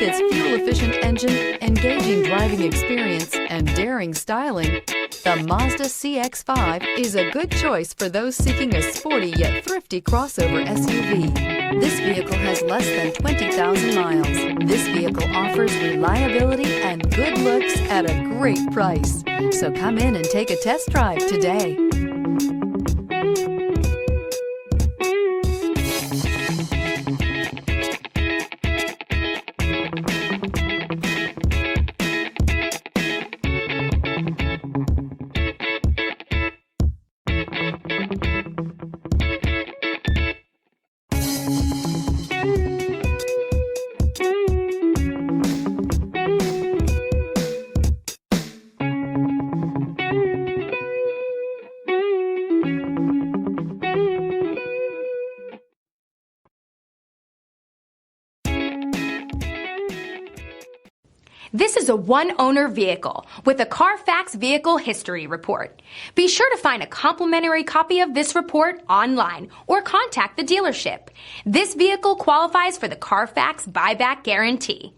its fuel-efficient engine, engaging driving experience, and daring styling, the Mazda CX-5 is a good choice for those seeking a sporty yet thrifty crossover SUV. This vehicle has less than 20,000 miles. This vehicle offers reliability and good looks at a great price. So come in and take a test drive today. This is a one-owner vehicle with a Carfax Vehicle History Report. Be sure to find a complimentary copy of this report online or contact the dealership. This vehicle qualifies for the Carfax Buyback Guarantee.